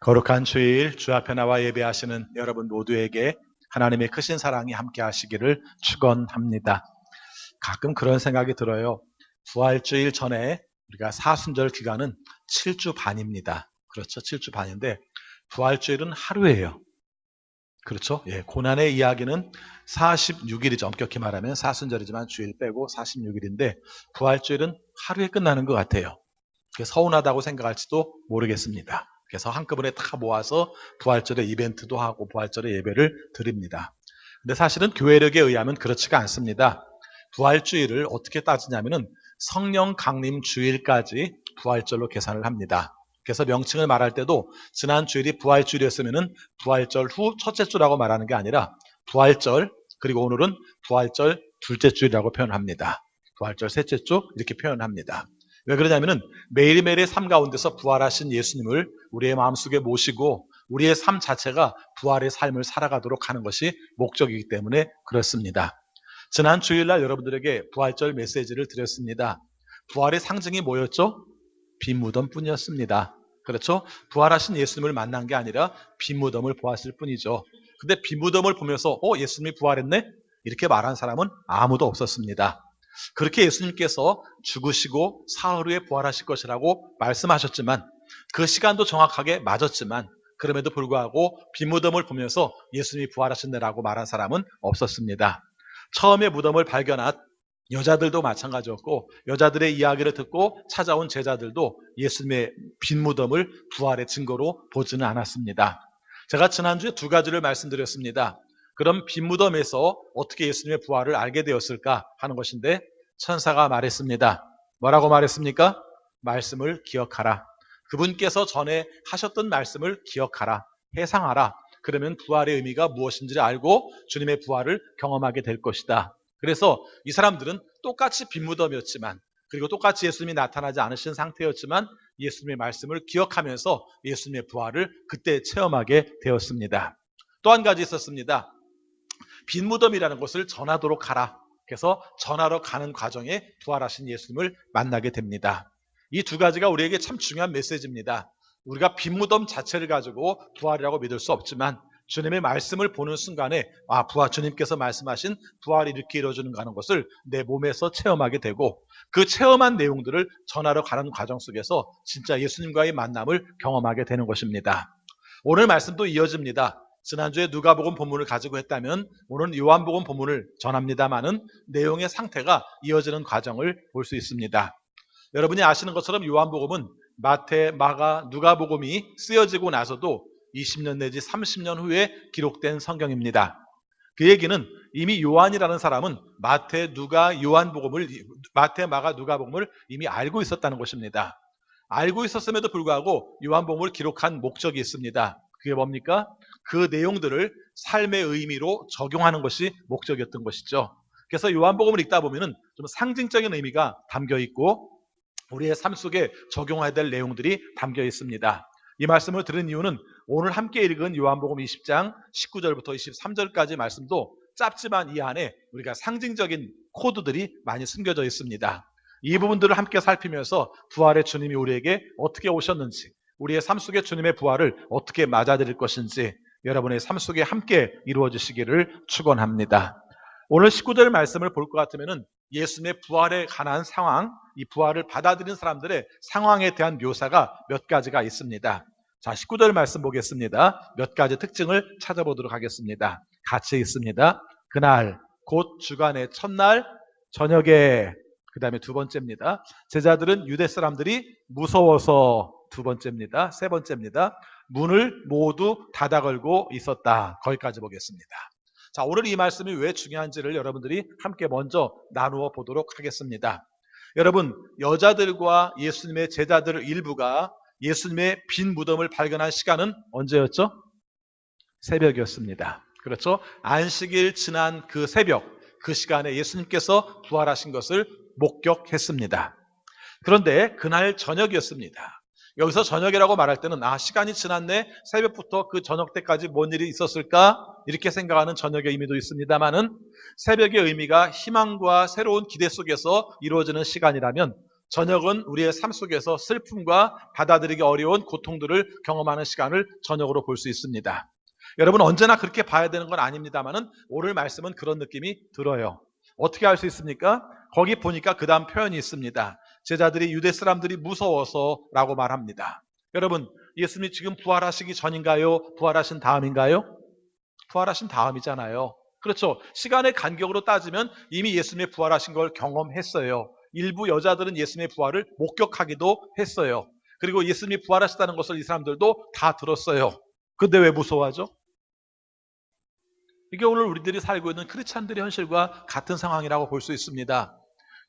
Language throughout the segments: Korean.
거룩한 주일 주 앞에 나와 예배하시는 여러분 모두에게 하나님의 크신 사랑이 함께 하시기를 축원합니다. 가끔 그런 생각이 들어요. 부활주일 전에 우리가 사순절 기간은 7주 반입니다. 그렇죠. 7주 반인데 부활주일은 하루예요. 그렇죠. 예, 고난의 이야기는 46일이죠. 엄격히 말하면 사순절이지만 주일 빼고 46일인데 부활주일은 하루에 끝나는 것 같아요. 그게 서운하다고 생각할지도 모르겠습니다. 그래서 한꺼번에 다 모아서 부활절에 이벤트도 하고 부활절에 예배를 드립니다. 근데 사실은 교회력에 의하면 그렇지가 않습니다. 부활주일을 어떻게 따지냐면은 성령 강림 주일까지 부활절로 계산을 합니다. 그래서 명칭을 말할 때도 지난 주일이 부활주일이었으면은 부활절 후 첫째 주라고 말하는 게 아니라 부활절 그리고 오늘은 부활절 둘째 주일이라고 표현합니다. 부활절 셋째 주 이렇게 표현합니다. 왜 그러냐면은 매일매일의 삶 가운데서 부활하신 예수님을 우리의 마음속에 모시고 우리의 삶 자체가 부활의 삶을 살아가도록 하는 것이 목적이기 때문에 그렇습니다. 지난 주일날 여러분들에게 부활절 메시지를 드렸습니다. 부활의 상징이 뭐였죠? 빈 무덤 뿐이었습니다. 그렇죠? 부활하신 예수님을 만난 게 아니라 빈 무덤을 보았을 뿐이죠. 근데 빈 무덤을 보면서 예수님이 부활했네? 이렇게 말한 사람은 아무도 없었습니다. 그렇게 예수님께서 죽으시고 사흘 후에 부활하실 것이라고 말씀하셨지만 그 시간도 정확하게 맞았지만 그럼에도 불구하고 빈 무덤을 보면서 예수님이 부활하셨네라고 말한 사람은 없었습니다. 처음에 무덤을 발견한 여자들도 마찬가지였고 여자들의 이야기를 듣고 찾아온 제자들도 예수님의 빈 무덤을 부활의 증거로 보지는 않았습니다. 제가 지난주에 두 가지를 말씀드렸습니다. 그럼 빈 무덤에서 어떻게 예수님의 부활을 알게 되었을까 하는 것인데 천사가 말했습니다. 뭐라고 말했습니까? 말씀을 기억하라. 그분께서 전에 하셨던 말씀을 기억하라. 회상하라. 그러면 부활의 의미가 무엇인지를 알고 주님의 부활을 경험하게 될 것이다. 그래서 이 사람들은 똑같이 빈 무덤이었지만 그리고 똑같이 예수님이 나타나지 않으신 상태였지만 예수님의 말씀을 기억하면서 예수님의 부활을 그때 체험하게 되었습니다. 또 한 가지 있었습니다. 빈 무덤이라는 것을 전하도록 하라. 그래서 전하러 가는 과정에 부활하신 예수님을 만나게 됩니다. 이 두 가지가 우리에게 참 중요한 메시지입니다. 우리가 빈 무덤 자체를 가지고 부활이라고 믿을 수 없지만 주님의 말씀을 보는 순간에 주님께서 말씀하신 부활이 이렇게 이루어지는가 하는 것을 내 몸에서 체험하게 되고 그 체험한 내용들을 전하러 가는 과정 속에서 진짜 예수님과의 만남을 경험하게 되는 것입니다. 오늘 말씀도 이어집니다. 지난주에 누가복음 본문을 가지고 했다면 오늘 요한복음 본문을 전합니다마는 내용의 상태가 이어지는 과정을 볼 수 있습니다. 여러분이 아시는 것처럼 요한복음은 마태, 마가, 누가복음이 쓰여지고 나서도 20년 내지 30년 후에 기록된 성경입니다. 그 얘기는 이미 요한이라는 사람은 마태, 마가, 누가복음을 이미 알고 있었다는 것입니다. 알고 있었음에도 불구하고 요한복음을 기록한 목적이 있습니다. 그게 뭡니까? 그 내용들을 삶의 의미로 적용하는 것이 목적이었던 것이죠. 그래서 요한복음을 읽다 보면은 좀 상징적인 의미가 담겨 있고 우리의 삶 속에 적용해야 될 내용들이 담겨 있습니다. 이 말씀을 들은 이유는 오늘 함께 읽은 요한복음 20장 19절부터 23절까지 말씀도 짧지만 이 안에 우리가 상징적인 코드들이 많이 숨겨져 있습니다. 이 부분들을 함께 살피면서 부활의 주님이 우리에게 어떻게 오셨는지 우리의 삶 속에 주님의 부활을 어떻게 맞아들일 것인지 여러분의 삶 속에 함께 이루어지시기를 축원합니다. 오늘 19절 말씀을 볼 것 같으면 예수님의 부활에 관한 상황, 이 부활을 받아들인 사람들의 상황에 대한 묘사가 몇 가지가 있습니다. 자, 19절 말씀 보겠습니다. 몇 가지 특징을 찾아보도록 하겠습니다. 같이 있습니다. 그날 곧 주간의 첫날 저녁에 그 다음에 두 번째입니다. 제자들은 유대 사람들이 무서워서 두 번째입니다. 세 번째입니다. 문을 모두 닫아 걸고 있었다. 거기까지 보겠습니다. 자, 오늘 이 말씀이 왜 중요한지를 여러분들이 함께 먼저 나누어 보도록 하겠습니다. 여러분, 여자들과 예수님의 제자들 일부가 예수님의 빈 무덤을 발견한 시간은 언제였죠? 새벽이었습니다. 그렇죠? 안식일 지난 그 새벽, 그 시간에 예수님께서 부활하신 것을 목격했습니다. 그런데 그날 저녁이었습니다. 여기서 저녁이라고 말할 때는 시간이 지났네, 새벽부터 그 저녁 때까지 뭔 일이 있었을까 이렇게 생각하는 저녁의 의미도 있습니다만은 새벽의 의미가 희망과 새로운 기대 속에서 이루어지는 시간이라면 저녁은 우리의 삶 속에서 슬픔과 받아들이기 어려운 고통들을 경험하는 시간을 저녁으로 볼 수 있습니다. 여러분 언제나 그렇게 봐야 되는 건 아닙니다만은 오늘 말씀은 그런 느낌이 들어요. 어떻게 할 수 있습니까? 거기 보니까 그 다음 표현이 있습니다. 제자들이 유대 사람들이 무서워서라고 말합니다. 여러분 예수님이 지금 부활하시기 전인가요? 부활하신 다음인가요? 부활하신 다음이잖아요. 그렇죠. 시간의 간격으로 따지면 이미 예수님의 부활하신 걸 경험했어요. 일부 여자들은 예수님의 부활을 목격하기도 했어요. 그리고 예수님이 부활하셨다는 것을 이 사람들도 다 들었어요. 근데 왜 무서워하죠? 이게 오늘 우리들이 살고 있는 크리스찬들의 현실과 같은 상황이라고 볼 수 있습니다.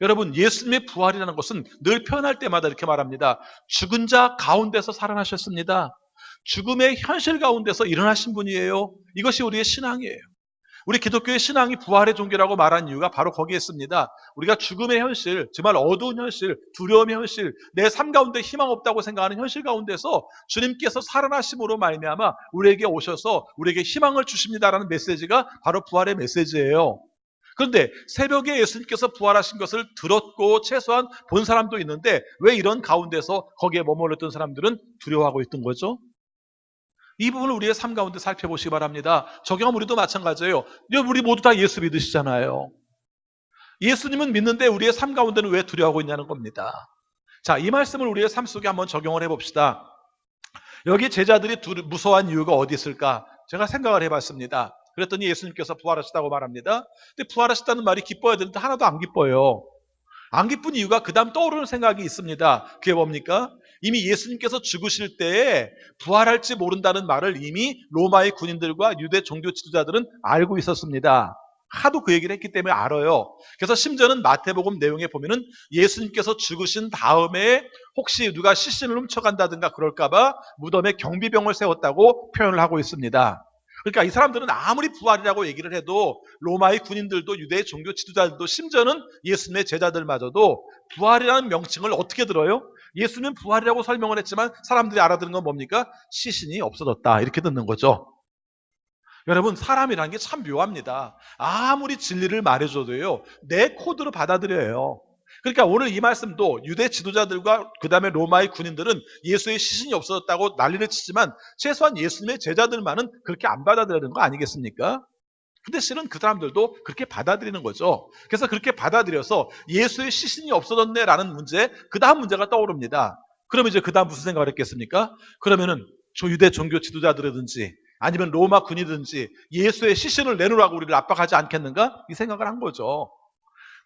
여러분 예수님의 부활이라는 것은 늘 표현할 때마다 이렇게 말합니다. 죽은 자 가운데서 살아나셨습니다. 죽음의 현실 가운데서 일어나신 분이에요. 이것이 우리의 신앙이에요. 우리 기독교의 신앙이 부활의 종교라고 말한 이유가 바로 거기에 있습니다. 우리가 죽음의 현실, 정말 어두운 현실, 두려움의 현실, 내 삶 가운데 희망 없다고 생각하는 현실 가운데서 주님께서 살아나심으로 말미암아 우리에게 오셔서 우리에게 희망을 주십니다라는 메시지가 바로 부활의 메시지예요. 그런데 새벽에 예수님께서 부활하신 것을 들었고 최소한 본 사람도 있는데 왜 이런 가운데서 거기에 머물렀던 사람들은 두려워하고 있던 거죠? 이 부분을 우리의 삶 가운데 살펴보시기 바랍니다. 적용 우리도 마찬가지예요. 우리 모두 다 예수 믿으시잖아요. 예수님은 믿는데 우리의 삶 가운데는 왜 두려워하고 있냐는 겁니다. 자, 이 말씀을 우리의 삶 속에 한번 적용을 해봅시다. 여기 제자들이 무서워한 이유가 어디 있을까? 제가 생각을 해봤습니다. 그랬더니 예수님께서 부활하셨다고 말합니다. 근데 부활하셨다는 말이 기뻐야 되는데 하나도 안 기뻐요. 안 기쁜 이유가 그 다음 떠오르는 생각이 있습니다. 그게 뭡니까? 이미 예수님께서 죽으실 때에 부활할지 모른다는 말을 이미 로마의 군인들과 유대 종교 지도자들은 알고 있었습니다. 하도 그 얘기를 했기 때문에 알아요. 그래서 심지어는 마태복음 내용에 보면은 예수님께서 죽으신 다음에 혹시 누가 시신을 훔쳐간다든가 그럴까봐 무덤에 경비병을 세웠다고 표현을 하고 있습니다. 그러니까 이 사람들은 아무리 부활이라고 얘기를 해도 로마의 군인들도 유대의 종교 지도자들도 심지어는 예수님의 제자들마저도 부활이라는 명칭을 어떻게 들어요? 예수님은 부활이라고 설명을 했지만 사람들이 알아듣는 건 뭡니까? 시신이 없어졌다 이렇게 듣는 거죠. 여러분 사람이라는 게 참 묘합니다. 아무리 진리를 말해줘도요 내 코드로 받아들여요. 그러니까 오늘 이 말씀도 유대 지도자들과 그 다음에 로마의 군인들은 예수의 시신이 없어졌다고 난리를 치지만 최소한 예수님의 제자들만은 그렇게 안 받아들이는 거 아니겠습니까? 근데 실은 그 사람들도 그렇게 받아들이는 거죠. 그래서 그렇게 받아들여서 예수의 시신이 없어졌네라는 문제, 그 다음 문제가 떠오릅니다. 그럼 이제 그 다음 무슨 생각을 했겠습니까? 그러면은 유대 종교 지도자들이든지 아니면 로마 군이든지 예수의 시신을 내놓으라고 우리를 압박하지 않겠는가? 이 생각을 한 거죠.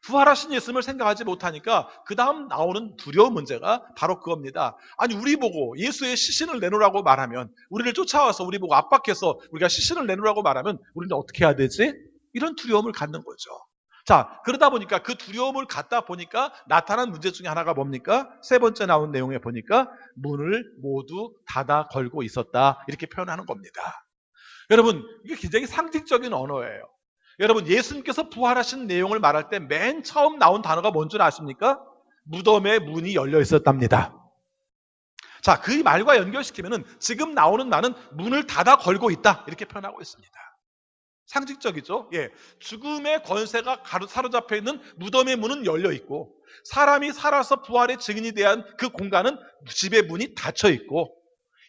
부활하신 예수님을 생각하지 못하니까 그 다음 나오는 두려운 문제가 바로 그겁니다. 아니 우리 보고 예수의 시신을 내놓으라고 말하면 우리를 쫓아와서 우리 보고 압박해서 우리가 시신을 내놓으라고 말하면 우리는 어떻게 해야 되지? 이런 두려움을 갖는 거죠. 자 그러다 보니까 그 두려움을 갖다 보니까 나타난 문제 중에 하나가 뭡니까? 세 번째 나온 내용에 보니까 문을 모두 닫아 걸고 있었다 이렇게 표현하는 겁니다. 여러분 이게 굉장히 상징적인 언어예요. 여러분 예수님께서 부활하신 내용을 말할 때 맨 처음 나온 단어가 뭔 줄 아십니까? 무덤의 문이 열려 있었답니다. 자, 그 말과 연결시키면은 지금 나오는 말은 문을 닫아 걸고 있다 이렇게 표현하고 있습니다. 상징적이죠? 예, 죽음의 권세가 사로잡혀 있는 무덤의 문은 열려 있고 사람이 살아서 부활의 증인이 대한 그 공간은 집의 문이 닫혀 있고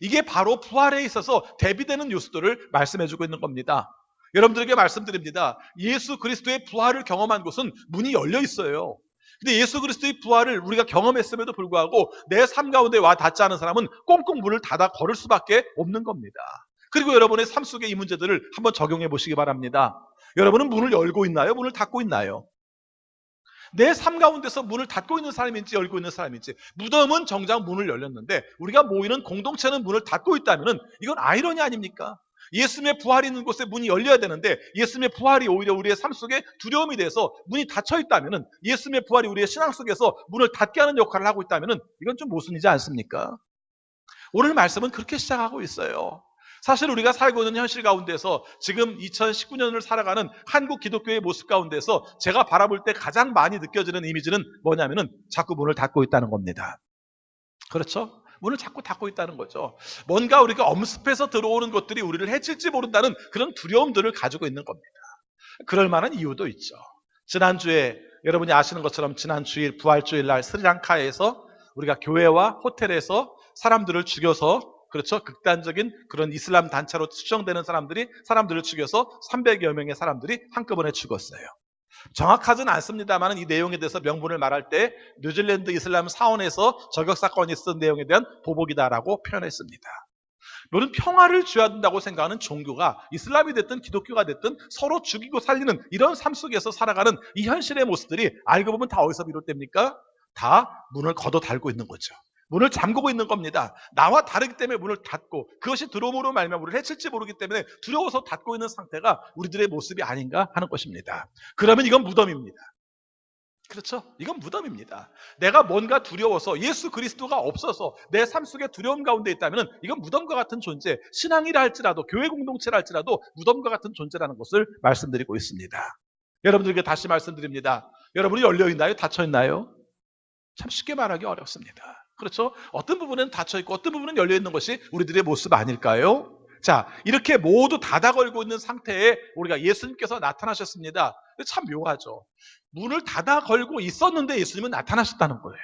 이게 바로 부활에 있어서 대비되는 요소들을 말씀해주고 있는 겁니다. 여러분들에게 말씀드립니다. 예수 그리스도의 부활을 경험한 곳은 문이 열려 있어요. 근데 예수 그리스도의 부활을 우리가 경험했음에도 불구하고 내 삶 가운데 와 닿지 않은 사람은 꽁꽁 문을 닫아 걸을 수밖에 없는 겁니다. 그리고 여러분의 삶 속에 이 문제들을 한번 적용해 보시기 바랍니다. 여러분은 문을 열고 있나요? 문을 닫고 있나요? 내 삶 가운데서 문을 닫고 있는 사람인지 열고 있는 사람인지 무덤은 정작 문을 열렸는데 우리가 모이는 공동체는 문을 닫고 있다면 이건 아이러니 아닙니까? 예수님의 부활이 있는 곳에 문이 열려야 되는데 예수님의 부활이 오히려 우리의 삶 속에 두려움이 돼서 문이 닫혀 있다면 예수님의 부활이 우리의 신앙 속에서 문을 닫게 하는 역할을 하고 있다면 이건 좀 모순이지 않습니까? 오늘 말씀은 그렇게 시작하고 있어요. 사실 우리가 살고 있는 현실 가운데서 지금 2019년을 살아가는 한국 기독교의 모습 가운데서 제가 바라볼 때 가장 많이 느껴지는 이미지는 뭐냐면은 자꾸 문을 닫고 있다는 겁니다. 그렇죠? 문을 자꾸 닫고 있다는 거죠. 뭔가 우리가 엄습해서 들어오는 것들이 우리를 해칠지 모른다는 그런 두려움들을 가지고 있는 겁니다. 그럴 만한 이유도 있죠. 지난주에 여러분이 아시는 것처럼 지난 주일 부활주일 날 스리랑카에서 우리가 교회와 호텔에서 사람들을 죽여서, 그렇죠, 극단적인 그런 이슬람 단체로 추정되는 사람들을 죽여서 300여 명의 사람들이 한꺼번에 죽었어요. 정확하지는 않습니다만 이 내용에 대해서 명분을 말할 때 뉴질랜드 이슬람 사원에서 저격 사건이 있었던 내용에 대한 보복이다라고 표현했습니다. 너는 평화를 줘야 된다고 생각하는 종교가 이슬람이 됐든 기독교가 됐든 서로 죽이고 살리는 이런 삶 속에서 살아가는 이 현실의 모습들이 알고 보면 다 어디서 비롯됩니까? 다 문을 걷어 닫고 있는 거죠. 문을 잠그고 있는 겁니다. 나와 다르기 때문에 문을 닫고 그것이 들어옴으로 말미암아 우리를 해칠지 모르기 때문에 두려워서 닫고 있는 상태가 우리들의 모습이 아닌가 하는 것입니다. 그러면 이건 무덤입니다. 그렇죠? 이건 무덤입니다. 내가 뭔가 두려워서 예수 그리스도가 없어서 내 삶 속에 두려움 가운데 있다면 이건 무덤과 같은 존재, 신앙이라 할지라도 교회 공동체라 할지라도 무덤과 같은 존재라는 것을 말씀드리고 있습니다. 여러분들에게 다시 말씀드립니다. 여러분이 열려있나요? 닫혀있나요? 참 쉽게 말하기 어렵습니다. 그렇죠? 어떤 부분은 닫혀있고 어떤 부분은 열려있는 것이 우리들의 모습 아닐까요? 자, 이렇게 모두 닫아 걸고 있는 상태에 우리가 예수님께서 나타나셨습니다. 참 묘하죠. 문을 닫아 걸고 있었는데 예수님은 나타나셨다는 거예요.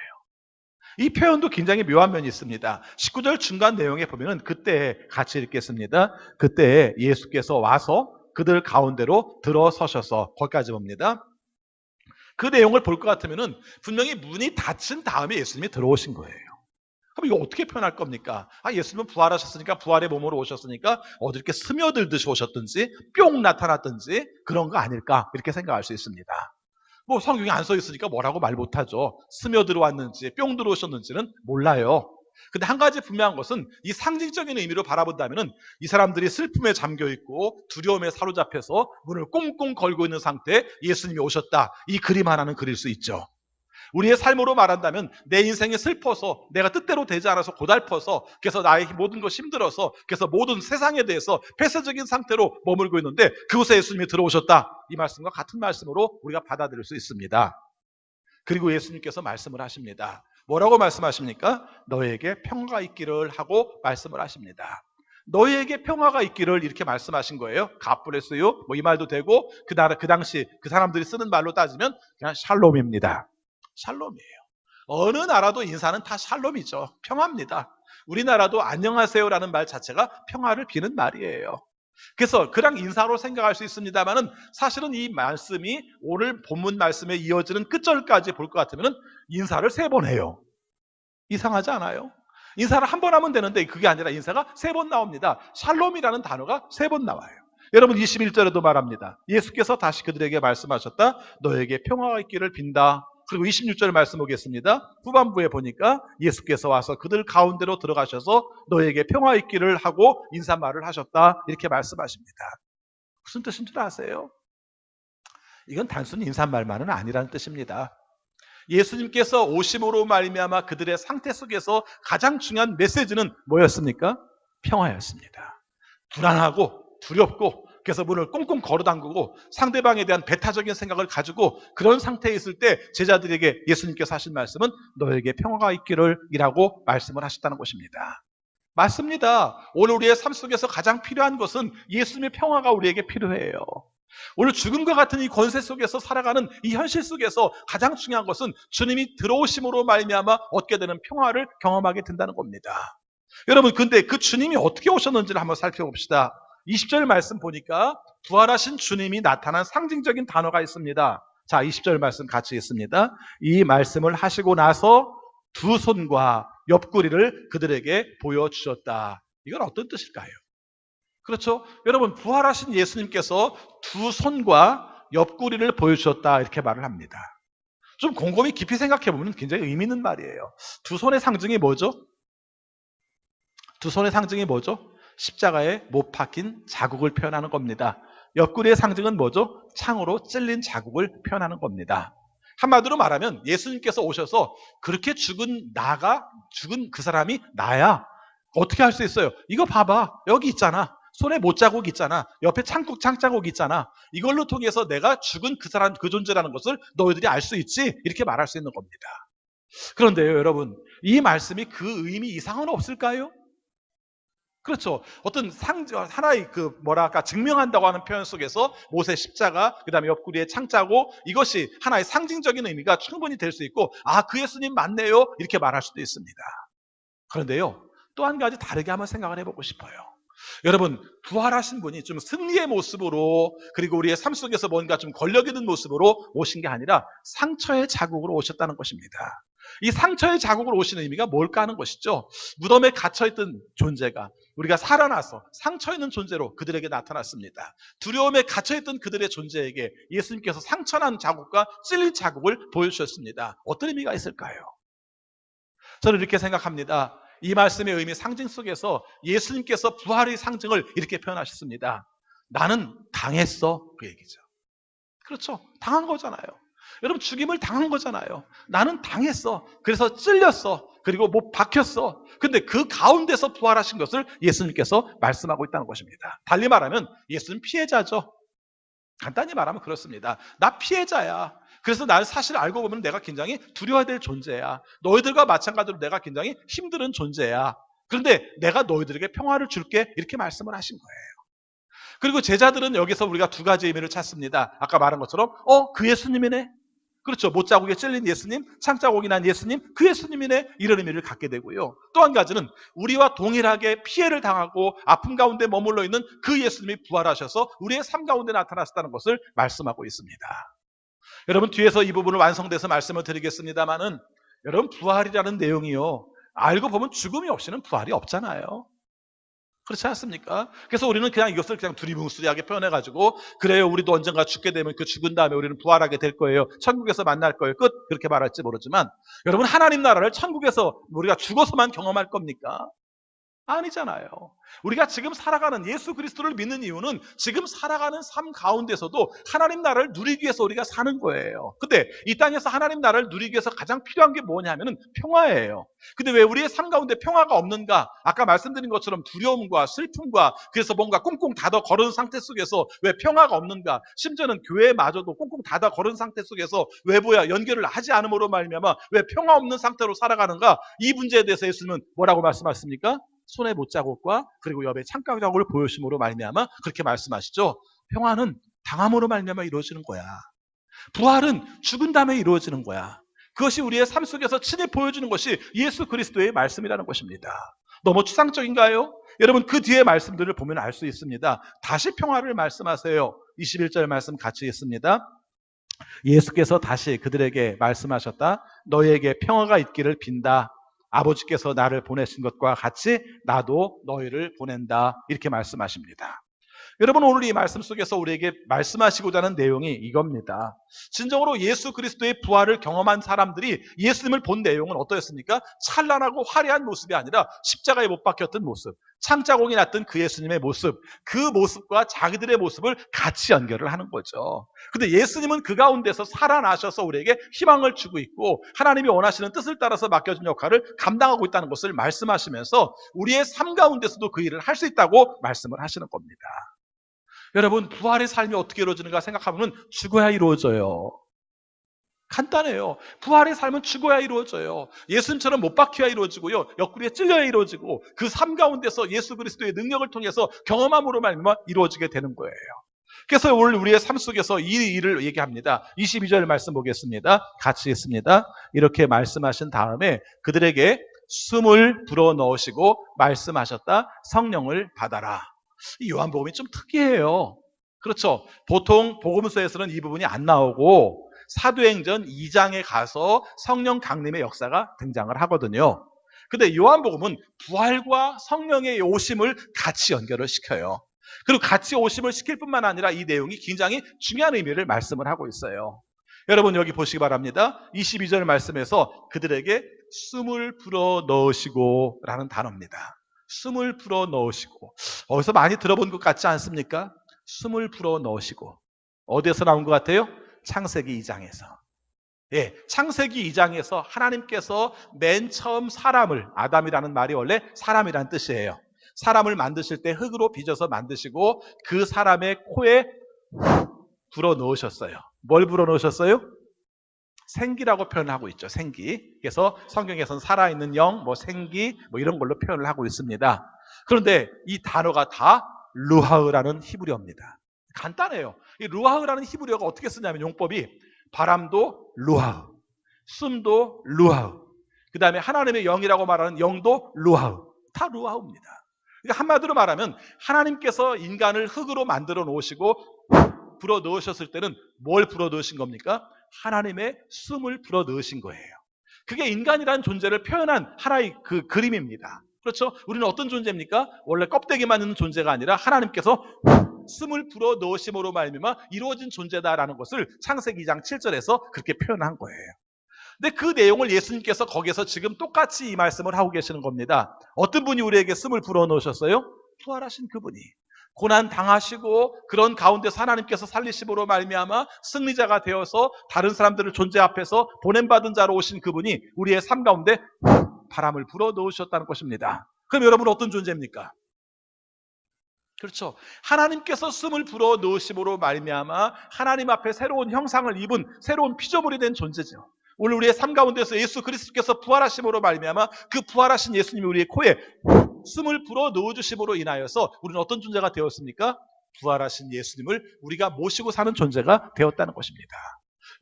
이 표현도 굉장히 묘한 면이 있습니다. 19절 중간 내용에 보면은 그때 같이 읽겠습니다. 그때 예수께서 와서 그들 가운데로 들어서셔서, 거기까지 봅니다. 그 내용을 볼 것 같으면은 분명히 문이 닫힌 다음에 예수님이 들어오신 거예요. 그럼 이거 어떻게 표현할 겁니까? 예수님은 부활하셨으니까, 부활의 몸으로 오셨으니까 어디 이렇게 스며들듯이 오셨든지 뿅 나타났든지 그런 거 아닐까, 이렇게 생각할 수 있습니다. 뭐 성경에 안 써 있으니까 뭐라고 말 못하죠. 스며 들어왔는지 뿅 들어오셨는지는 몰라요. 근데 한 가지 분명한 것은 이 상징적인 의미로 바라본다면 이 사람들이 슬픔에 잠겨 있고 두려움에 사로잡혀서 문을 꽁꽁 걸고 있는 상태에 예수님이 오셨다, 이 그림 하나는 그릴 수 있죠. 우리의 삶으로 말한다면 내 인생이 슬퍼서 내가 뜻대로 되지 않아서 고달퍼서 그래서 나의 모든 것이 힘들어서 그래서 모든 세상에 대해서 폐쇄적인 상태로 머물고 있는데 그곳에 예수님이 들어오셨다, 이 말씀과 같은 말씀으로 우리가 받아들일 수 있습니다. 그리고 예수님께서 말씀을 하십니다. 뭐라고 말씀하십니까? 너에게 평화가 있기를 하고 말씀을 하십니다. 너희에게 평화가 있기를 이렇게 말씀하신 거예요. God bless you, 이 말도 되고 그 당시 그 사람들이 쓰는 말로 따지면 그냥 샬롬입니다. 샬롬이에요. 어느 나라도 인사는 다 샬롬이죠. 평화입니다. 우리나라도 안녕하세요라는 말 자체가 평화를 비는 말이에요. 그래서 그냥 인사로 생각할 수 있습니다만은 사실은 이 말씀이 오늘 본문 말씀에 이어지는 끝절까지 볼 것 같으면 인사를 3번 해요. 이상하지 않아요? 인사를 한 번 하면 되는데 그게 아니라 인사가 3번 나옵니다. 샬롬이라는 단어가 3번 나와요. 여러분 21절에도 말합니다. 예수께서 다시 그들에게 말씀하셨다. 너에게 평화가 있기를 빈다. 그리고 26절 말씀 보겠습니다. 후반부에 보니까 예수께서 와서 그들 가운데로 들어가셔서 너에게 평화 있기를 하고 인사말을 하셨다, 이렇게 말씀하십니다. 무슨 뜻인 줄 아세요? 이건 단순히 인사말만은 아니라는 뜻입니다. 예수님께서 오심으로 말미암아 그들의 상태 속에서 가장 중요한 메시지는 뭐였습니까? 평화였습니다. 불안하고 두렵고 그래서 문을 꽁꽁 걸어 잠그고 상대방에 대한 배타적인 생각을 가지고 그런 상태에 있을 때 제자들에게 예수님께서 하신 말씀은 너에게 평화가 있기를 이라고 말씀을 하셨다는 것입니다. 맞습니다. 오늘 우리의 삶 속에서 가장 필요한 것은 예수님의 평화가 우리에게 필요해요. 오늘 죽음과 같은 이 권세 속에서 살아가는 이 현실 속에서 가장 중요한 것은 주님이 들어오심으로 말미암아 얻게 되는 평화를 경험하게 된다는 겁니다. 여러분, 근데 그 주님이 어떻게 오셨는지를 한번 살펴봅시다. 20절 말씀 보니까 부활하신 주님이 나타난 상징적인 단어가 있습니다. 자, 20절 말씀 같이 읽습니다. 이 말씀을 하시고 나서 두 손과 옆구리를 그들에게 보여주셨다. 이건 어떤 뜻일까요? 그렇죠? 여러분, 부활하신 예수님께서 두 손과 옆구리를 보여주셨다, 이렇게 말을 합니다. 좀 곰곰이 깊이 생각해보면 굉장히 의미 있는 말이에요. 두 손의 상징이 뭐죠? 두 손의 상징이 뭐죠? 십자가에 못 박힌 자국을 표현하는 겁니다. 옆구리의 상징은 뭐죠? 창으로 찔린 자국을 표현하는 겁니다. 한마디로 말하면 예수님께서 오셔서 그렇게 죽은 그 사람이 나야. 어떻게 할 수 있어요? 이거 봐봐. 여기 있잖아. 손에 못자국 있잖아. 옆에 창자국 있잖아. 이걸로 통해서 내가 죽은 그 사람, 그 존재라는 것을 너희들이 알 수 있지? 이렇게 말할 수 있는 겁니다. 그런데요, 여러분, 이 말씀이 그 의미 이상은 없을까요? 그렇죠. 어떤 하나의 증명한다고 하는 표현 속에서 모세 십자가, 그 다음에 옆구리에 창자고, 이것이 하나의 상징적인 의미가 충분히 될 수 있고, 아, 그 예수님 맞네요, 이렇게 말할 수도 있습니다. 그런데요, 또 한 가지 다르게 한번 생각을 해보고 싶어요. 여러분, 부활하신 분이 좀 승리의 모습으로, 그리고 우리의 삶 속에서 뭔가 좀 권력 있는 모습으로 오신 게 아니라 상처의 자국으로 오셨다는 것입니다. 이 상처의 자국으로 오시는 의미가 뭘까 하는 것이죠. 무덤에 갇혀있던 존재가 우리가 살아나서 상처 있는 존재로 그들에게 나타났습니다. 두려움에 갇혀있던 그들의 존재에게 예수님께서 상처난 자국과 찔린 자국을 보여주셨습니다. 어떤 의미가 있을까요? 저는 이렇게 생각합니다. 이 말씀의 의미, 상징 속에서 예수님께서 부활의 상징을 이렇게 표현하셨습니다. 나는 당했어, 그 얘기죠. 그렇죠. 당한 거잖아요. 여러분, 죽임을 당한 거잖아요. 나는 당했어. 그래서 찔렸어. 그리고 못 박혔어. 근데 그 가운데서 부활하신 것을 예수님께서 말씀하고 있다는 것입니다. 달리 말하면 예수는 피해자죠. 간단히 말하면 그렇습니다. 나 피해자야. 그래서 나를 사실 알고 보면 내가 굉장히 두려워야 될 존재야. 너희들과 마찬가지로 내가 굉장히 힘든 존재야. 그런데 내가 너희들에게 평화를 줄게, 이렇게 말씀을 하신 거예요. 그리고 제자들은 여기서 우리가 두 가지 의미를 찾습니다. 아까 말한 것처럼 그 예수님이네. 그렇죠. 못자국에 찔린 예수님, 창자국이 난 예수님, 그 예수님이네, 이런 의미를 갖게 되고요. 또 한 가지는 우리와 동일하게 피해를 당하고 아픔 가운데 머물러 있는 그 예수님이 부활하셔서 우리의 삶 가운데 나타나셨다는 것을 말씀하고 있습니다. 여러분, 뒤에서 이 부분을 완성돼서 말씀을 드리겠습니다만은, 여러분, 부활이라는 내용이요, 알고 보면 죽음이 없이는 부활이 없잖아요. 그렇지 않습니까? 그래서 우리는 그냥 이것을 그냥 두리뭉술하게 표현해가지고, 그래요, 우리도 언젠가 죽게 되면 그 죽은 다음에 우리는 부활하게 될 거예요, 천국에서 만날 거예요, 끝, 그렇게 말할지 모르지만, 여러분, 하나님 나라를 천국에서 우리가 죽어서만 경험할 겁니까? 아니잖아요. 우리가 지금 살아가는 예수 그리스도를 믿는 이유는 지금 살아가는 삶 가운데서도 하나님 나라를 누리기 위해서 우리가 사는 거예요. 근데 이 땅에서 하나님 나라를 누리기 위해서 가장 필요한 게 뭐냐면은 평화예요. 근데 왜 우리의 삶 가운데 평화가 없는가? 아까 말씀드린 것처럼 두려움과 슬픔과, 그래서 뭔가 꽁꽁 닫아 걸은 상태 속에서 왜 평화가 없는가? 심지어는 교회마저도 꽁꽁 닫아 걸은 상태 속에서 외부와 연결을 하지 않음으로 말미암아 왜 평화 없는 상태로 살아가는가? 이 문제에 대해서 예수님은 뭐라고 말씀하십니까? 손에 못자국과 그리고 옆에 창가자국을 보여주심으로 말미암아 그렇게 말씀하시죠. 평화는 당함으로 말미암아 이루어지는 거야. 부활은 죽은 다음에 이루어지는 거야. 그것이 우리의 삶 속에서 친히 보여주는 것이 예수 그리스도의 말씀이라는 것입니다. 너무 추상적인가요? 여러분, 그 뒤에 말씀들을 보면 알 수 있습니다. 다시 평화를 말씀하세요. 21절 말씀 같이 읽습니다. 예수께서 다시 그들에게 말씀하셨다. 너희에게 평화가 있기를 빈다. 아버지께서 나를 보내신 것과 같이 나도 너희를 보낸다. 이렇게 말씀하십니다. 여러분, 오늘 이 말씀 속에서 우리에게 말씀하시고자 하는 내용이 이겁니다. 진정으로 예수 그리스도의 부활을 경험한 사람들이 예수님을 본 내용은 어떠했습니까? 찬란하고 화려한 모습이 아니라 십자가에 못 박혔던 모습, 창자국이 났던 그 예수님의 모습, 그 모습과 자기들의 모습을 같이 연결을 하는 거죠. 근데 예수님은 그 가운데서 살아나셔서 우리에게 희망을 주고 있고 하나님이 원하시는 뜻을 따라서 맡겨진 역할을 감당하고 있다는 것을 말씀하시면서 우리의 삶 가운데서도 그 일을 할 수 있다고 말씀을 하시는 겁니다. 여러분, 부활의 삶이 어떻게 이루어지는가 생각하면 죽어야 이루어져요. 간단해요. 부활의 삶은 죽어야 이루어져요. 예수님처럼 못 박혀야 이루어지고요, 옆구리에 찔려야 이루어지고, 그 삶 가운데서 예수 그리스도의 능력을 통해서 경험함으로 말미암아 이루어지게 되는 거예요. 그래서 오늘 우리의 삶 속에서 이 일을 얘기합니다. 22절 말씀 보겠습니다. 같이 읽습니다. 이렇게 말씀하신 다음에 그들에게 숨을 불어넣으시고 말씀하셨다. 성령을 받아라. 이 요한복음이 좀 특이해요. 그렇죠. 보통 복음서에서는 이 부분이 안 나오고 사도행전 2장에 가서 성령 강림의 역사가 등장을 하거든요. 근데 요한복음은 부활과 성령의 오심을 같이 연결을 시켜요. 그리고 같이 오심을 시킬 뿐만 아니라 이 내용이 굉장히 중요한 의미를 말씀을 하고 있어요. 여러분, 여기 보시기 바랍니다. 22절 말씀에서 그들에게 숨을 불어 넣으시고 라는 단어입니다. 숨을 불어 넣으시고, 어디서 많이 들어본 것 같지 않습니까? 숨을 불어 넣으시고. 어디에서 나온 것 같아요? 창세기 2장에서. 예, 창세기 2장에서 하나님께서 맨 처음 사람을, 아담이라는 말이 원래 사람이라는 뜻이에요. 사람을 만드실 때 흙으로 빚어서 만드시고 그 사람의 코에 불어 넣으셨어요. 뭘 불어 넣으셨어요? 생기라고 표현하고 있죠. 생기. 그래서 성경에서는 살아있는 영, 생기, 이런 걸로 표현을 하고 있습니다. 그런데 이 단어가 다 루하흐라는 히브리어입니다. 간단해요. 이 루하흐라는 히브리어가 어떻게 쓰냐면 용법이 바람도 루하흐, 숨도 루하흐, 그 다음에 하나님의 영이라고 말하는 영도 루하흐, 다 루하흐입니다. 그러니까 한마디로 말하면 하나님께서 인간을 흙으로 만들어 놓으시고 불어 넣으셨을 때는 뭘 불어 넣으신 겁니까? 하나님의 숨을 불어 넣으신 거예요. 그게 인간이라는 존재를 표현한 하나의 그 그림입니다. 그렇죠? 우리는 어떤 존재입니까? 원래 껍데기만 있는 존재가 아니라 하나님께서 숨을 불어 넣으심으로 말미암아 이루어진 존재다라는 것을 창세기 2장 7절에서 그렇게 표현한 거예요. 근데 그 내용을 예수님께서 거기서 지금 똑같이 이 말씀을 하고 계시는 겁니다. 어떤 분이 우리에게 숨을 불어 넣으셨어요? 부활하신 그분이. 고난 당하시고 그런 가운데서 하나님께서 살리심으로 말미암아 승리자가 되어서 다른 사람들을 존재 앞에서 보냄받은 자로 오신 그분이 우리의 삶 가운데 바람을 불어 넣으셨다는 것입니다. 그럼 여러분은 어떤 존재입니까? 그렇죠. 하나님께서 숨을 불어 넣으심으로 말미암아 하나님 앞에 새로운 형상을 입은 새로운 피조물이 된 존재죠. 오늘 우리의 삶 가운데서 예수 그리스도께서 부활하심으로 말미암아 그 부활하신 예수님이 우리의 코에 숨을 불어 넣어주심으로 인하여서 우리는 어떤 존재가 되었습니까? 부활하신 예수님을 우리가 모시고 사는 존재가 되었다는 것입니다.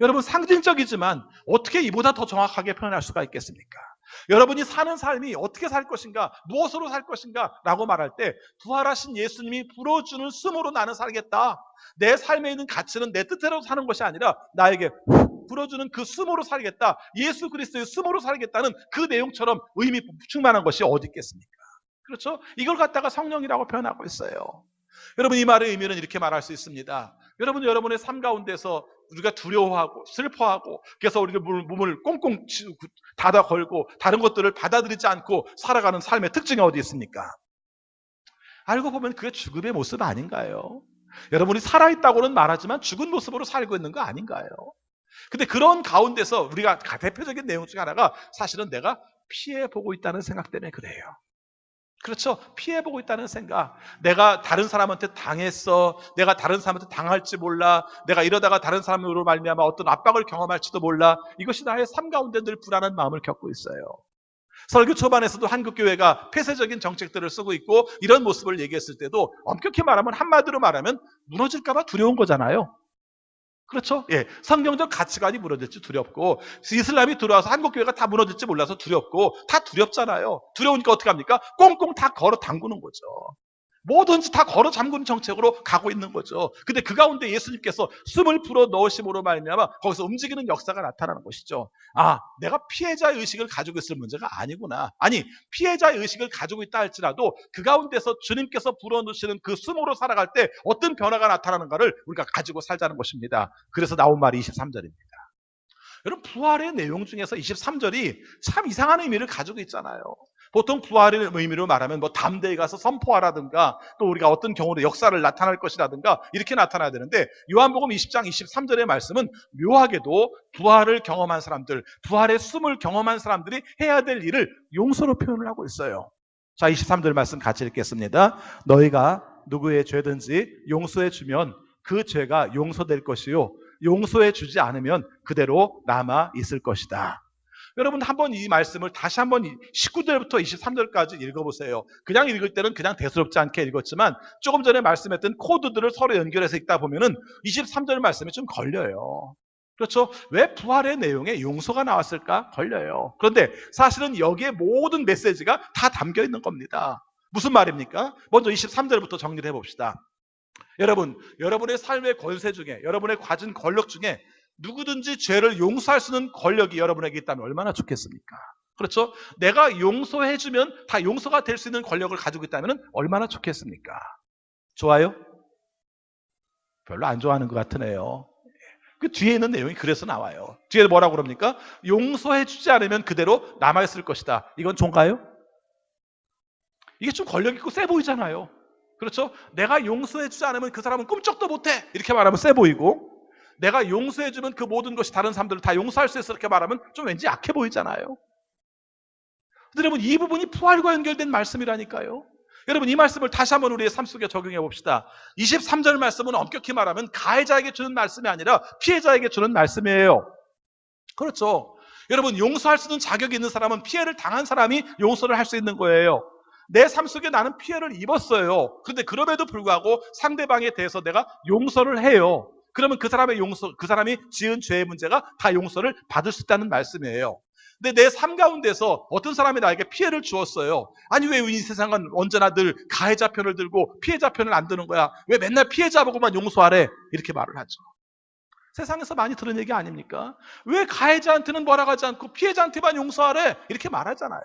여러분, 상징적이지만 어떻게 이보다 더 정확하게 표현할 수가 있겠습니까? 여러분이 사는 삶이 어떻게 살 것인가, 무엇으로 살 것인가 라고 말할 때 부활하신 예수님이 불어주는 숨으로 나는 살겠다. 내 삶에 있는 가치는 내 뜻대로 사는 것이 아니라 나에게 불어주는 그 숨으로 살겠다. 예수 그리스도의 숨으로 살겠다는 그 내용처럼 의미 충만한 것이 어디 있겠습니까? 그렇죠? 이걸 갖다가 성령이라고 표현하고 있어요. 여러분, 이 말의 의미는 이렇게 말할 수 있습니다. 여러분, 여러분의 삶 가운데서 우리가 두려워하고 슬퍼하고 그래서 우리가 몸을 꽁꽁 닫아 걸고 다른 것들을 받아들이지 않고 살아가는 삶의 특징이 어디 있습니까? 알고 보면 그게 죽음의 모습 아닌가요? 여러분이 살아있다고는 말하지만 죽은 모습으로 살고 있는 거 아닌가요? 근데 그런 가운데서 우리가 대표적인 내용 중에 하나가 사실은 내가 피해보고 있다는 생각 때문에 그래요. 그렇죠? 피해보고 있다는 생각. 내가 다른 사람한테 당했어. 내가 다른 사람한테 당할지 몰라. 내가 이러다가 다른 사람으로 말미암아 어떤 압박을 경험할지도 몰라. 이것이 나의 삶 가운데 늘 불안한 마음을 겪고 있어요. 설교 초반에서도 한국교회가 폐쇄적인 정책들을 쓰고 있고 이런 모습을 얘기했을 때도 엄격히 말하면 한마디로 말하면 무너질까 봐 두려운 거잖아요. 그렇죠? 예. 성경적 가치관이 무너질지 두렵고 이슬람이 들어와서 한국교회가 다 무너질지 몰라서 두렵고 다 두렵잖아요. 두려우니까 어떻게 합니까? 꽁꽁 다 걸어 담그는 거죠. 뭐든지 다 걸어 잠그는 정책으로 가고 있는 거죠. 근데 그 가운데 예수님께서 숨을 불어 넣으심으로 말미암아 거기서 움직이는 역사가 나타나는 것이죠. 아, 내가 피해자의 의식을 가지고 있을 문제가 아니구나. 아니, 피해자의 의식을 가지고 있다 할지라도 그 가운데서 주님께서 불어넣으시는 그 숨으로 살아갈 때 어떤 변화가 나타나는가를 우리가 가지고 살자는 것입니다. 그래서 나온 말이 23절입니다. 여러분, 부활의 내용 중에서 23절이 참 이상한 의미를 가지고 있잖아요. 보통 부활의 의미로 말하면 뭐 담대히 가서 선포하라든가 또 우리가 어떤 경우로 역사를 나타날 것이라든가 이렇게 나타나야 되는데 요한복음 20장 23절의 말씀은 묘하게도 부활을 경험한 사람들, 부활의 숨을 경험한 사람들이 해야 될 일을 용서로 표현을 하고 있어요. 자, 23절 말씀 같이 읽겠습니다. 너희가 누구의 죄든지 용서해 주면 그 죄가 용서될 것이요 용서해 주지 않으면 그대로 남아 있을 것이다. 여러분, 한번 이 말씀을 다시 한번 19절부터 23절까지 읽어보세요. 그냥 읽을 때는 그냥 대수롭지 않게 읽었지만 조금 전에 말씀했던 코드들을 서로 연결해서 읽다 보면은 23절 말씀이 좀 걸려요. 그렇죠? 왜 부활의 내용에 용서가 나왔을까? 걸려요. 그런데 사실은 여기에 모든 메시지가 다 담겨 있는 겁니다. 무슨 말입니까? 먼저 23절부터 정리를 해봅시다. 여러분, 여러분의 삶의 권세 중에, 여러분의 가진 권력 중에 누구든지 죄를 용서할 수 있는 권력이 여러분에게 있다면 얼마나 좋겠습니까? 그렇죠? 내가 용서해주면 다 용서가 될 수 있는 권력을 가지고 있다면 얼마나 좋겠습니까? 좋아요? 별로 안 좋아하는 것 같으네요. 그 뒤에 있는 내용이 그래서 나와요. 뒤에 뭐라고 그럽니까? 용서해주지 않으면 그대로 남아있을 것이다. 이건 좋은가요? 이게 좀 권력 있고 세 보이잖아요. 그렇죠? 내가 용서해주지 않으면 그 사람은 꿈쩍도 못해. 이렇게 말하면 세 보이고 내가 용서해주면 그 모든 것이 다른 사람들을 다 용서할 수 있어 이렇게 말하면 좀 왠지 약해 보이잖아요. 근데 여러분, 이 부분이 부활과 연결된 말씀이라니까요. 여러분, 이 말씀을 다시 한번 우리의 삶 속에 적용해 봅시다. 23절 말씀은 엄격히 말하면 가해자에게 주는 말씀이 아니라 피해자에게 주는 말씀이에요. 그렇죠? 여러분, 용서할 수 있는 자격이 있는 사람은 피해를 당한 사람이 용서를 할 수 있는 거예요. 내 삶 속에 나는 피해를 입었어요. 그런데 그럼에도 불구하고 상대방에 대해서 내가 용서를 해요. 그러면 그 사람이 지은 죄의 문제가 다 용서를 받을 수 있다는 말씀이에요. 근데 내 삶 가운데서 어떤 사람이 나에게 피해를 주었어요. 아니 왜 이 세상은 언제나 늘 가해자 편을 들고 피해자 편을 안 드는 거야? 왜 맨날 피해자 보고만 용서하래? 이렇게 말을 하죠. 세상에서 많이 들은 얘기 아닙니까? 왜 가해자한테는 뭐라고 하지 않고 피해자한테만 용서하래? 이렇게 말하잖아요.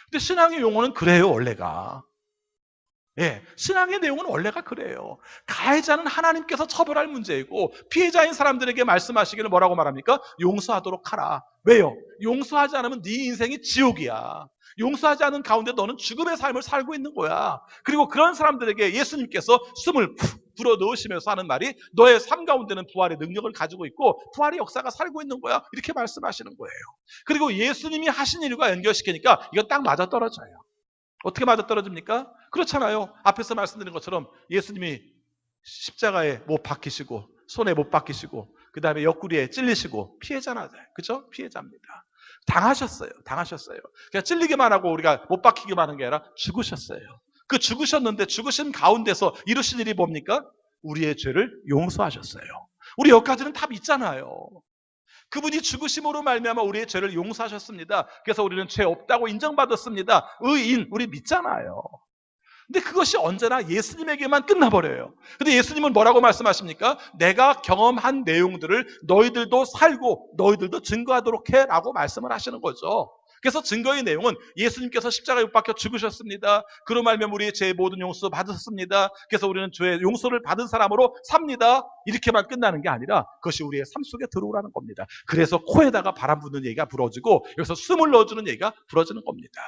근데 신앙의 용어는 그래요, 원래가. 예, 신앙의 내용은 원래가 그래요. 가해자는 하나님께서 처벌할 문제이고 피해자인 사람들에게 말씀하시기를 뭐라고 말합니까? 용서하도록 하라. 왜요? 용서하지 않으면 네 인생이 지옥이야. 용서하지 않은 가운데 너는 죽음의 삶을 살고 있는 거야. 그리고 그런 사람들에게 예수님께서 숨을 푹 불어 넣으시면서 하는 말이 너의 삶 가운데는 부활의 능력을 가지고 있고 부활의 역사가 살고 있는 거야. 이렇게 말씀하시는 거예요. 그리고 예수님이 하신 일과 연결시키니까 이건 딱 맞아떨어져요. 어떻게 맞아떨어집니까? 그렇잖아요. 앞에서 말씀드린 것처럼 예수님이 십자가에 못 박히시고 손에 못 박히시고 그 다음에 옆구리에 찔리시고 피해자나, 그죠? 피해자입니다. 당하셨어요. 그냥 찔리기만 하고 우리가 못 박히기만 한 게 아니라 죽으셨어요. 그 죽으셨는데 죽으신 가운데서 이루신 일이 뭡니까? 우리의 죄를 용서하셨어요. 우리 여기까지는 다 믿잖아요. 그분이 죽으심으로 말미암아 우리의 죄를 용서하셨습니다. 그래서 우리는 죄 없다고 인정받았습니다. 의인, 우리 믿잖아요. 근데 그것이 언제나 예수님에게만 끝나버려요. 근데 예수님은 뭐라고 말씀하십니까? 내가 경험한 내용들을 너희들도 살고 너희들도 증거하도록 해 라고 말씀을 하시는 거죠. 그래서 증거의 내용은 예수님께서 십자가에 못 박혀 죽으셨습니다. 그로 말미암아 우리의 죄의 모든 용서 받으셨습니다. 그래서 우리는 죄의 용서를 받은 사람으로 삽니다. 이렇게만 끝나는 게 아니라 그것이 우리의 삶 속에 들어오라는 겁니다. 그래서 코에다가 바람 부는 얘기가 불어지고 여기서 숨을 넣어주는 얘기가 불어지는 겁니다.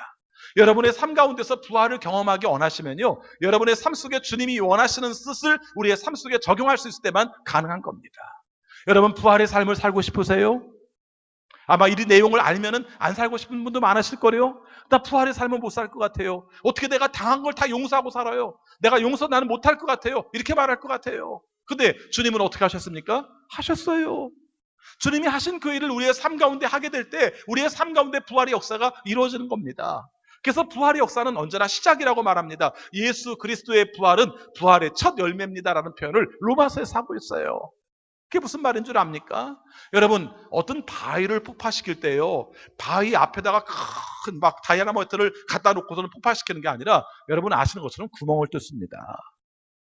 여러분의 삶 가운데서 부활을 경험하기 원하시면요, 여러분의 삶 속에 주님이 원하시는 뜻을 우리의 삶 속에 적용할 수 있을 때만 가능한 겁니다. 여러분 부활의 삶을 살고 싶으세요? 아마 이 내용을 알면은 안 살고 싶은 분도 많으실 거래요. 나 부활의 삶은 못 살 것 같아요. 어떻게 내가 당한 걸 다 용서하고 살아요? 내가 용서 나는 못할 것 같아요. 이렇게 말할 것 같아요. 근데 주님은 어떻게 하셨습니까? 하셨어요. 주님이 하신 그 일을 우리의 삶 가운데 하게 될 때 우리의 삶 가운데 부활의 역사가 이루어지는 겁니다. 그래서 부활의 역사는 언제나 시작이라고 말합니다. 예수 그리스도의 부활은 부활의 첫 열매입니다라는 표현을 로마서에서 하고 있어요. 그게 무슨 말인 줄 압니까? 여러분 어떤 바위를 폭파시킬 때요, 바위 앞에다가 큰 막 다이아나모이트를 갖다 놓고서는 폭파시키는 게 아니라 여러분 아시는 것처럼 구멍을 뚫습니다.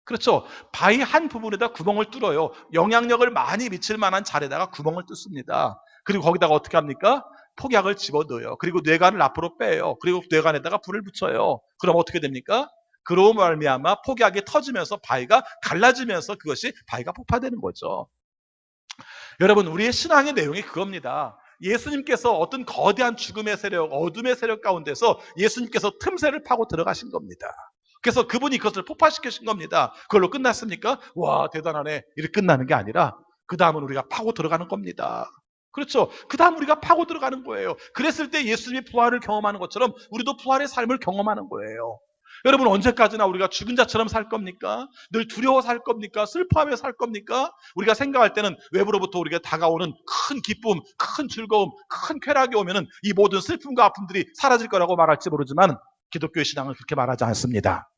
그렇죠? 바위 한 부분에다 구멍을 뚫어요. 영향력을 많이 미칠 만한 자리에다가 구멍을 뚫습니다. 그리고 거기다가 어떻게 합니까? 폭약을 집어넣어요. 그리고 뇌관을 앞으로 빼요. 그리고 뇌관에다가 불을 붙여요. 그럼 어떻게 됩니까? 그로 말미암아 폭약이 터지면서 바위가 갈라지면서 그것이 바위가 폭파되는 거죠. 여러분 우리의 신앙의 내용이 그겁니다. 예수님께서 어떤 거대한 죽음의 세력, 어둠의 세력 가운데서 예수님께서 틈새를 파고 들어가신 겁니다. 그래서 그분이 그것을 폭파시키신 겁니다. 그걸로 끝났습니까? 와 대단하네. 이렇게 끝나는 게 아니라 그 다음은 우리가 파고 들어가는 겁니다. 그렇죠? 그 다음 우리가 파고 들어가는 거예요. 그랬을 때 예수님이 부활을 경험하는 것처럼 우리도 부활의 삶을 경험하는 거예요. 여러분 언제까지나 우리가 죽은 자처럼 살 겁니까? 늘 두려워 살 겁니까? 슬퍼하며 살 겁니까? 우리가 생각할 때는 외부로부터 우리가 다가오는 큰 기쁨, 큰 즐거움, 큰 쾌락이 오면은 이 모든 슬픔과 아픔들이 사라질 거라고 말할지 모르지만 기독교의 신앙은 그렇게 말하지 않습니다.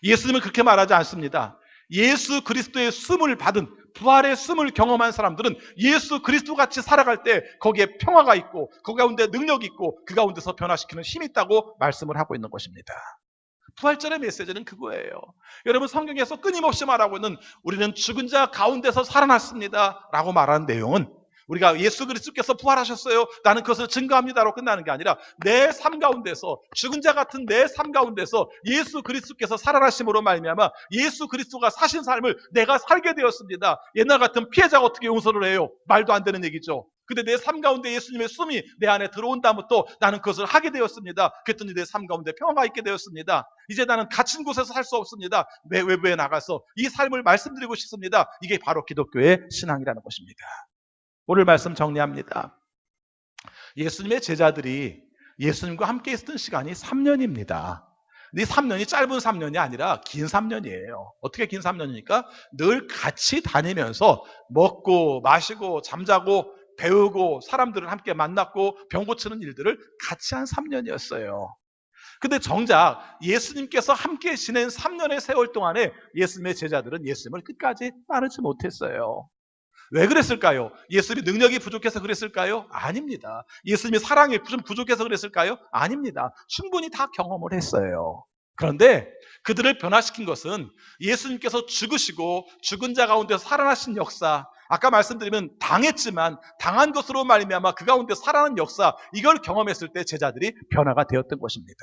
예수님은 그렇게 말하지 않습니다. 예수 그리스도의 숨을 받은 부활의 숨을 경험한 사람들은 예수 그리스도 같이 살아갈 때 거기에 평화가 있고 그 가운데 능력이 있고 그 가운데서 변화시키는 힘이 있다고 말씀을 하고 있는 것입니다. 부활절의 메시지는 그거예요. 여러분 성경에서 끊임없이 말하고 있는 우리는 죽은 자 가운데서 살아났습니다 라고 말하는 내용은 우리가 예수 그리스도께서 부활하셨어요, 나는 그것을 증거합니다로 끝나는 게 아니라 내 삶 가운데서 죽은 자 같은 내 삶 가운데서 예수 그리스도께서 살아나심으로 말미암아 예수 그리스도가 사신 삶을 내가 살게 되었습니다. 옛날 같은 피해자가 어떻게 용서를 해요? 말도 안 되는 얘기죠. 근데 내 삶 가운데 예수님의 숨이 내 안에 들어온 다음부터 나는 그것을 하게 되었습니다. 그랬더니 내 삶 가운데 평화가 있게 되었습니다. 이제 나는 갇힌 곳에서 살 수 없습니다. 외부에 나가서 이 삶을 말씀드리고 싶습니다. 이게 바로 기독교의 신앙이라는 것입니다. 오늘 말씀 정리합니다. 예수님의 제자들이 예수님과 함께 있었던 시간이 3년입니다. 이 3년이 짧은 3년이 아니라 긴 3년이에요. 어떻게 긴 3년이니까 늘 같이 다니면서 먹고 마시고 잠자고 배우고 사람들을 함께 만났고 병 고치는 일들을 같이 한 3년이었어요. 근데 정작 예수님께서 함께 지낸 3년의 세월 동안에 예수님의 제자들은 예수님을 끝까지 따르지 못했어요. 왜 그랬을까요? 예수님이 능력이 부족해서 그랬을까요? 아닙니다. 예수님이 사랑이 좀 부족해서 그랬을까요? 아닙니다. 충분히 다 경험을 했어요. 그런데 그들을 변화시킨 것은 예수님께서 죽으시고 죽은 자 가운데 살아나신 역사, 아까 말씀드리면 당했지만 당한 것으로 말미암아 그 가운데 살아난 역사, 이걸 경험했을 때 제자들이 변화가 되었던 것입니다.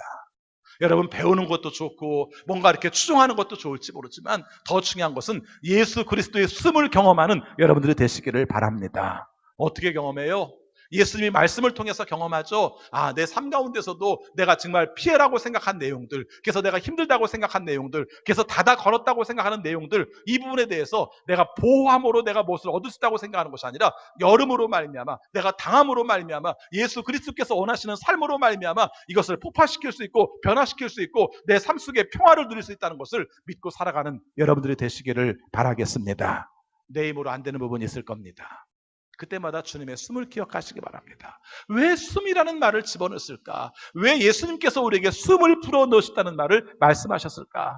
여러분, 배우는 것도 좋고 뭔가 이렇게 추종하는 것도 좋을지 모르지만 더 중요한 것은 예수 그리스도의 숨을 경험하는 여러분들이 되시기를 바랍니다. 어떻게 경험해요? 예수님이 말씀을 통해서 경험하죠. 내 삶 가운데서도 내가 정말 피해라고 생각한 내용들, 그래서 내가 힘들다고 생각한 내용들, 그래서 닫아 걸었다고 생각하는 내용들, 이 부분에 대해서 내가 보호함으로 내가 무엇을 얻을 수 있다고 생각하는 것이 아니라 여름으로 말미암아, 내가 당함으로 말미암아, 예수 그리스도께서 원하시는 삶으로 말미암아 이것을 폭발시킬 수 있고 변화시킬 수 있고 내 삶 속에 평화를 누릴 수 있다는 것을 믿고 살아가는 여러분들이 되시기를 바라겠습니다. 내 힘으로 안 되는 부분이 있을 겁니다. 그때마다 주님의 숨을 기억하시기 바랍니다. 왜 숨이라는 말을 집어넣었을까? 왜 예수님께서 우리에게 숨을 불어넣으셨다는 말을 말씀하셨을까?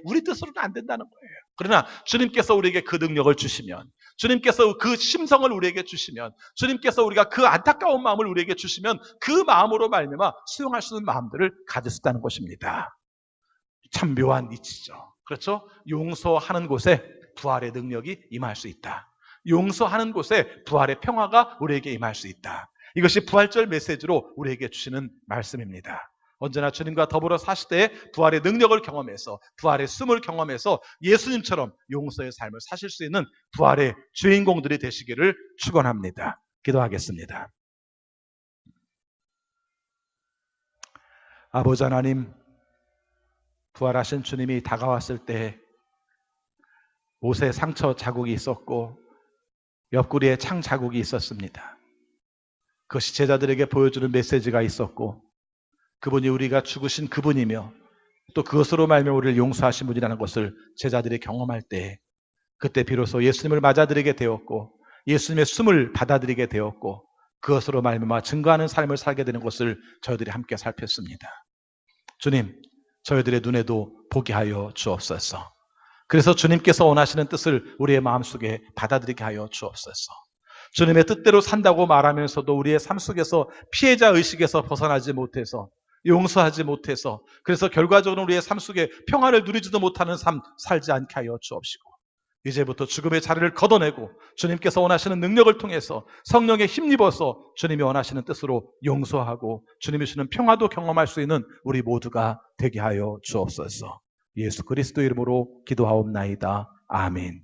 우리 뜻으로는 안 된다는 거예요. 그러나 주님께서 우리에게 그 능력을 주시면, 주님께서 그 심성을 우리에게 주시면, 주님께서 우리가 그 안타까운 마음을 우리에게 주시면 그 마음으로 말미암아 수용할 수 있는 마음들을 가질 수 있다는 것입니다. 참 묘한 이치죠. 그렇죠? 용서하는 곳에 부활의 능력이 임할 수 있다. 용서하는 곳에 부활의 평화가 우리에게 임할 수 있다. 이것이 부활절 메시지로 우리에게 주시는 말씀입니다. 언제나 주님과 더불어 사실 때 부활의 능력을 경험해서, 부활의 숨을 경험해서 예수님처럼 용서의 삶을 사실 수 있는 부활의 주인공들이 되시기를 축원합니다. 기도하겠습니다. 아버지 하나님, 부활하신 주님이 다가왔을 때 옷에 상처 자국이 있었고 옆구리에 창 자국이 있었습니다. 그것이 제자들에게 보여주는 메시지가 있었고, 그분이 우리가 죽으신 그분이며 또 그것으로 말미암아 우리를 용서하신 분이라는 것을 제자들이 경험할 때, 그때 비로소 예수님을 맞아들이게 되었고 예수님의 숨을 받아들이게 되었고 그것으로 말미암아 증거하는 삶을 살게 되는 것을 저희들이 함께 살폈습니다. 주님, 저희들의 눈에도 보게 하여 주옵소서. 그래서 주님께서 원하시는 뜻을 우리의 마음속에 받아들이게 하여 주옵소서. 주님의 뜻대로 산다고 말하면서도 우리의 삶 속에서 피해자 의식에서 벗어나지 못해서, 용서하지 못해서, 그래서 결과적으로 우리의 삶 속에 평화를 누리지도 못하는 삶 살지 않게 하여 주옵시고, 이제부터 죽음의 자리를 걷어내고 주님께서 원하시는 능력을 통해서 성령에 힘입어서 주님이 원하시는 뜻으로 용서하고 주님이 주시는 평화도 경험할 수 있는 우리 모두가 되게 하여 주옵소서. 예수 그리스도 이름으로 기도하옵나이다. 아멘.